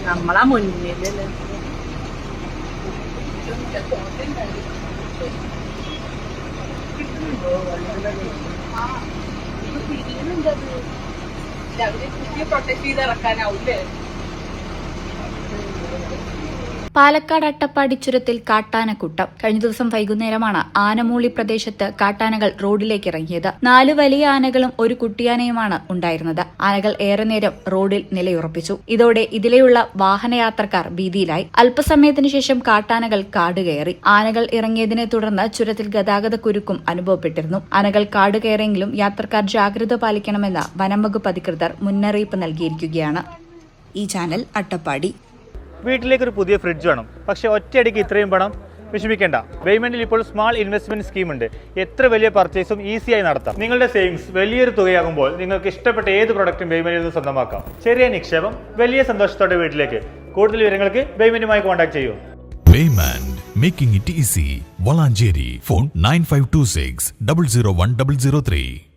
നമ്മളാ മുന്നിലല്ലേ പ്രൊട്ടക്ട് ചെയ്ത് ഇറക്കാനാവൂലേ. പാലക്കാട് അട്ടപ്പാടി ചുരത്തിൽ കാട്ടാനക്കൂട്ടം. കഴിഞ്ഞ ദിവസം വൈകുന്നേരമാണ് ആനമൂളി പ്രദേശത്ത് കാട്ടാനകൾ റോഡിലേക്ക് ഇറങ്ങിയത്. 4 വലിയ ആനകളും ഒരു കുട്ടിയാനയുമാണ് ഉണ്ടായിരുന്നത്. ആനകൾ ഏറെ നേരം റോഡിൽ നിലയുറപ്പിച്ചു. ഇതോടെ ഇതിലെയുള്ള വാഹനയാത്രക്കാർ ഭീതിയിലായി. അല്പസമയത്തിനു ശേഷം കാട്ടാനകൾ കാട് കയറി. ആനകൾ ഇറങ്ങിയതിനെ തുടർന്ന് ചുരത്തിൽ ഗതാഗത കുരുക്കും അനുഭവപ്പെട്ടിരുന്നു. ആനകൾ കാട് കയറിയെങ്കിലും യാത്രക്കാർ ജാഗ്രത പാലിക്കണമെന്ന് വനംവകുപ്പ് അധികൃതർ മുന്നറിയിപ്പ് നൽകിയിരിക്കുകയാണ്. ഈ ചാനൽ അട്ടപ്പാടി. വീട്ടിലേക്കൊരു പുതിയ ഫ്രിഡ്ജ് വേണം, പക്ഷേ ഒറ്റയടിക്ക് ഇത്രയും പണം വിഷമിക്കേണ്ട. വേയ്മെന്റിൽ ഇപ്പോൾ സ്മാൾ ഇൻവെസ്റ്റ്മെന്റ് സ്കീം ഉണ്ട്. എത്ര വലിയ പർച്ചേസും ഈസിയായി നടത്താം. നിങ്ങളുടെ സേവിങ്സ് വലിയൊരു തുകയാകുമ്പോൾ നിങ്ങൾക്ക് ഇഷ്ടപ്പെട്ട ഏത് പ്രൊഡക്റ്റും വേയ്മെന്റിൽ നിന്ന് സ്വന്തമാക്കാം. ചെറിയ നിക്ഷേപം വലിയ സന്തോഷത്തോടെ വീട്ടിലേക്ക്. കൂടുതൽ വിവരങ്ങൾക്ക് വേയ്മെന്റുമായി കോൺടാക്ട് ചെയ്യൂ. Waymand, making it easy. Valanjeri. Phone 9526 001 003.